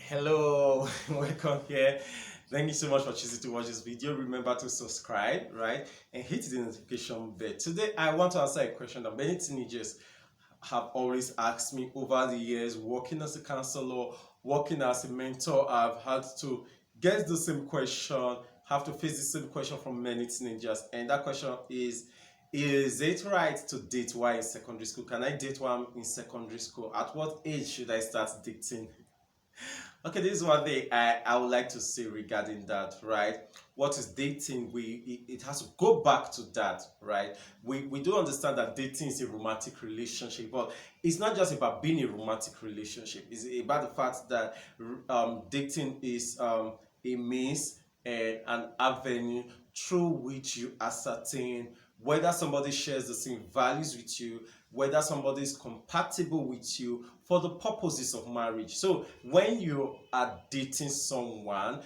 Hello, welcome here. Thank you so much for choosing to watch this video. Remember to subscribe, right? And hit the notification bell. Today, I want to answer a question that many teenagers have always asked me over the years. Working as a counselor, working as a mentor, I've had to get the same question, have to face the same question from many teenagers. And that question is it right to date while in secondary school? Can I date while I'm in secondary school? At what age should I start dating? Okay, this is one thing I would like to say regarding that, right? What is dating? It has to go back to that, right? We do understand that dating is a romantic relationship, but it's not just about being a romantic relationship. It's about the fact that dating is a means and an avenue through which you ascertain whether somebody shares the same values with you, whether somebody is compatible with you for the purposes of marriage. So when you are dating someone,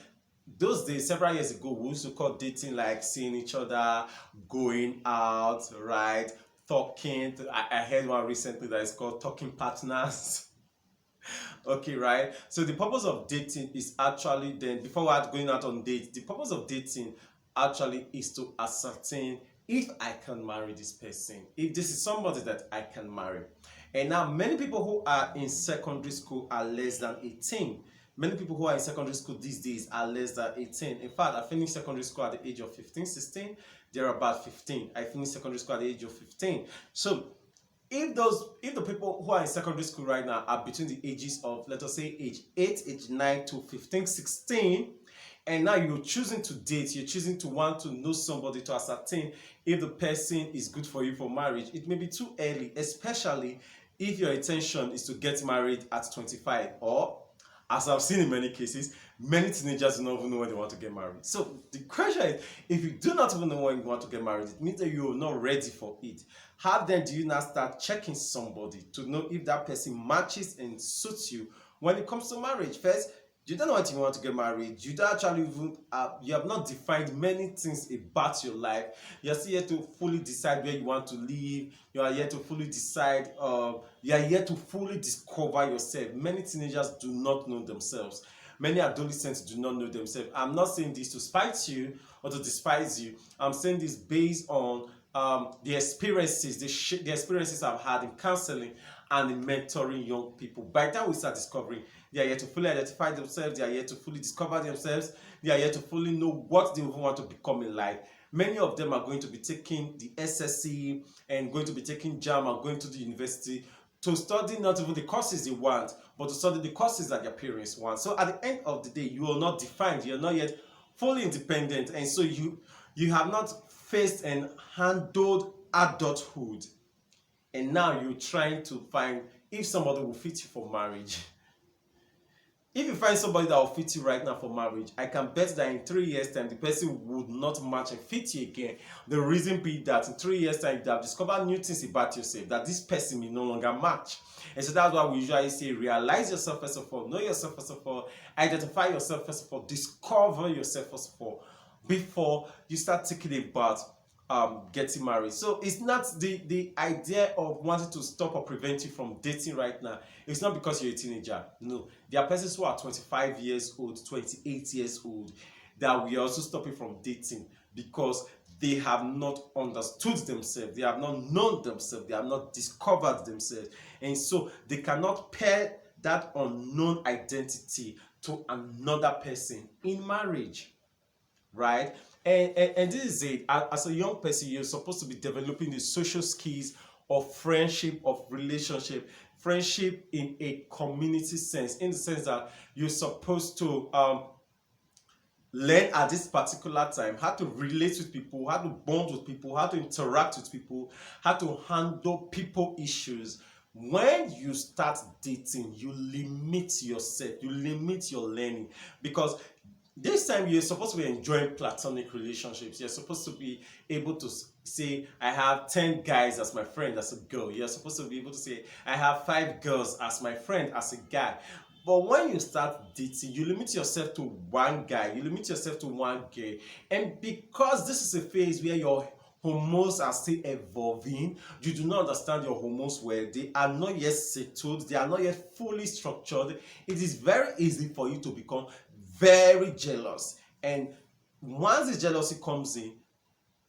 those days, several years ago, we used to call dating like seeing each other, going out, right? Talking. I heard one recently that is called talking partners. Okay, right? So the purpose of dating is actually then, before we're going out on dates, the purpose of dating actually is to ascertain if I can marry this person, if this is somebody that I can marry. And now many people who are in secondary school are less than 18. Many people who are in secondary school these days are less than 18. In fact, I finished secondary school at the age of 15, 16. They're about 15. I finished secondary school at the age of 15. So if the people who are in secondary school right now are between the ages of, let us say, age 8, age 9 to 15, 16, and now you're choosing to date, you're choosing to want to know somebody to ascertain if the person is good for you for marriage, it may be too early, especially if your intention is to get married at 25, or as I've seen in many cases, many teenagers do not even know when they want to get married. So the question is, if you do not even know when you want to get married, it means that you're not ready for it. How then do you now start checking somebody to know if that person matches and suits you when it comes to marriage? First, you don't know what you want to get married. You don't actually even you have not defined many things about your life. You're still yet to fully decide where you want to live. You are yet to fully decide. You are yet to fully discover yourself. Many teenagers do not know themselves. Many adolescents do not know themselves. I'm not saying this to spite you or to despise you. I'm saying this based on the experiences, the experiences I've had in counseling and in mentoring young people. By the time we start discovering, they are yet to fully identify themselves, they are yet to fully discover themselves, they are yet to fully know what they want to become in life. Many of them are going to be taking the SSC and going to be taking JAM and going to the university to study not even the courses they want, but to study the courses that their parents want. So at the end of the day, you are not defined, you are not yet fully independent, and so you have not faced and handled adulthood. And now you're trying to find if somebody will fit you for marriage. If you find somebody that will fit you right now for marriage, I can bet that in 3 years' time, the person would not match and fit you again. The reason being that in 3 years' time, you have discovered new things about yourself that this person may no longer match. And so that's why we usually say, realize yourself first of all, know yourself first of all, identify yourself first of all, discover yourself first of all, before you start thinking about getting married. So it's not the idea of wanting to stop or prevent you from dating right now. It's not because you're a teenager. No, there are persons who are 25 years old, 28 years old, that we are also stopping from dating because they have not understood themselves, they have not known themselves, they have not discovered themselves, and so they cannot pair that unknown identity to another person in marriage, right? And this is it. As a young person, you're supposed to be developing the social skills of friendship, of relationship, friendship in a community sense, in the sense that you're supposed to learn at this particular time how to relate with people, how to bond with people, how to interact with people, how to handle people issues. When you start dating, you limit yourself, you limit your learning, because this time you're supposed to be enjoying platonic relationships. You're supposed to be able to say, I have 10 guys as my friend as a girl. You're supposed to be able to say, I have 5 girls as my friend as a guy. But when you start dating, you limit yourself to one guy, you limit yourself to one girl. And because this is a phase where your Hormones are still evolving. You do not understand your hormones well. They are not yet settled. They are not yet fully structured. It is very easy for you to become very jealous. And once the jealousy comes in,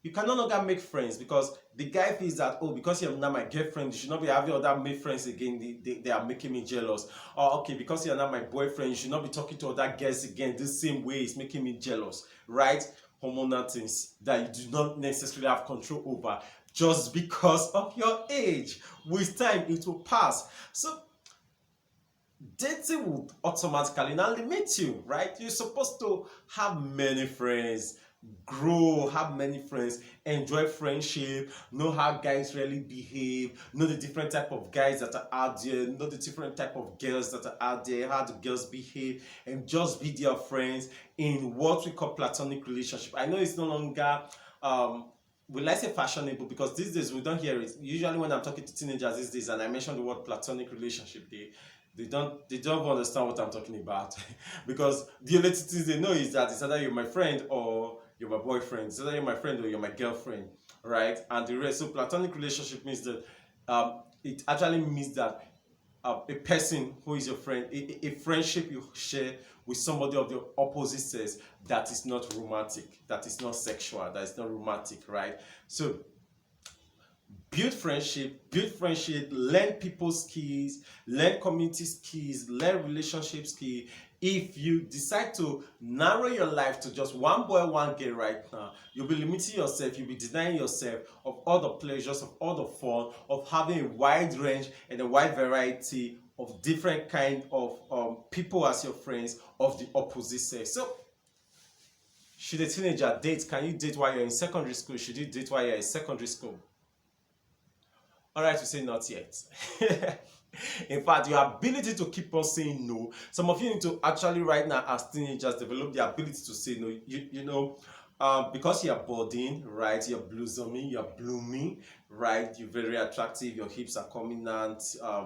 you can no longer make friends because the guy feels that, oh, because you're not my girlfriend, you should not be having other male friends again. They are making me jealous. Or, okay, because you're not my boyfriend, you should not be talking to other girls again. This same way is making me jealous, right? Hormonal things that you do not necessarily have control over just because of your age. With time, it will pass. So dating will automatically now limit you, right? You're supposed to have many friends, grow, have many friends, enjoy friendship, know how guys really behave, know the different type of guys that are out there, know the different type of girls that are out there, how the girls behave, and just be their friends in what we call platonic relationship. I know it's no longer will I say fashionable, because these days we don't hear it. Usually when I'm talking to teenagers these days and I mention the word platonic relationship, they don't understand what I'm talking about. Because the only thing they know is that it's either you're my friend or you're my boyfriend. It's either you're my friend or you're my girlfriend, right? And the rest. So platonic relationship means that it actually means that a person who is your friend, a friendship you share with somebody of the opposite sex that is not romantic, that is not sexual, that is not romantic, right? So build friendship, learn people skills, learn community skills, learn relationship skills. If you decide to narrow your life to just one boy, one girl right now, you'll be limiting yourself, you'll be denying yourself of all the pleasures, of all the fun, of having a wide range and a wide variety of different kind of people as your friends of the opposite sex. So should a teenager date? Can you date while you're in secondary school? Should you date while you're in secondary school? All right, we say not yet. In fact, your ability to keep on saying no, some of you need to actually right now as teenagers develop the ability to say no. Because you're budding, right? You're blossoming, you're blooming, right? You're very attractive. Your hips are coming out.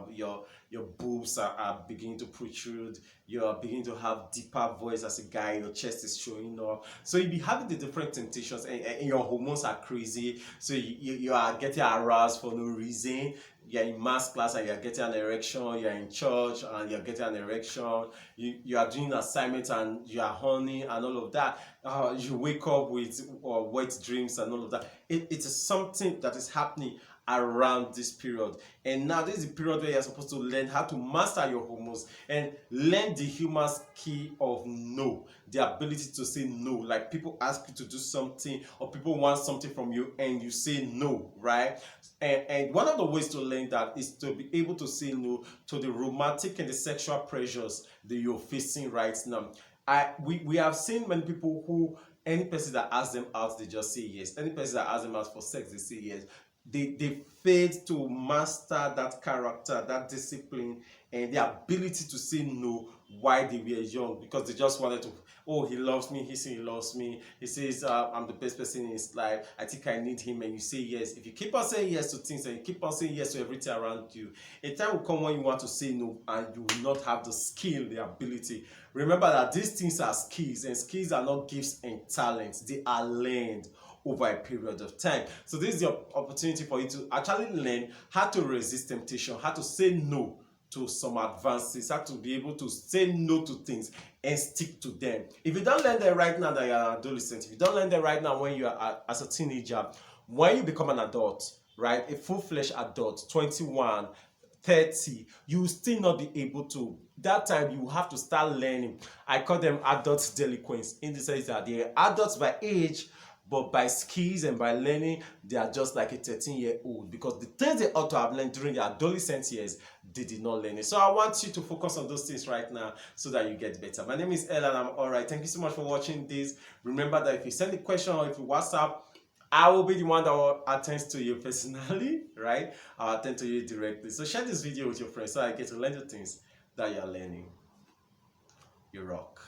Your boobs are beginning to protrude. You're beginning to have deeper voice as a guy. Your chest is showing up. So you'll be having the different temptations, and your hormones are crazy. So you are getting aroused for no reason. You're in math class and you're getting an erection. You're in church and you're getting an erection. You are doing assignments and you are horny and all of that. You wake up with wet dreams and all of that. It is something that is happening around this period. And now this is the period where you're supposed to learn how to master your hormones and learn the human skill of no, the ability to say no. Like people ask you to do something or people want something from you and you say no, right? And one of the ways to learn that is to be able to say no to the romantic and the sexual pressures that you're facing right now. We have seen many people who any person that asks them out, they just say yes. Any person that asks them out for sex, they say yes. They failed to master that character, that discipline, and the ability to say no while they were young, because they just wanted to, oh, he loves me, he says he loves me, he says I'm the best person in his life, I think I need him, and you say yes. If you keep on saying yes to things and you keep on saying yes to everything around you, a time will come when you want to say no and you will not have the skill, the ability. Remember that these things are skills, and skills are not gifts and talents, they are learned over a period of time. So this is the opportunity for you to actually learn how to resist temptation, how to say no to some advances, how to be able to say no to things and stick to them. If you don't learn that right now that you're an adolescent, if you don't learn that right now when you are as a teenager, when you become an adult, right, a full-fledged adult, 21, 30, you will still not be able to. That time you have to start learning. I call them adult delinquents, in the sense that they're adults by age, but by skills and by learning, they are just like a 13-year-old, because the things they ought to have learned during their adolescent years, they did not learn it. So I want you to focus on those things right now so that you get better. My name is Ella and I'm alright. Thank you so much for watching this. Remember that if you send a question or if you WhatsApp, I will be the one that will attend to you personally, right? I'll attend to you directly. So share this video with your friends so I get to learn the things that you're learning. You rock.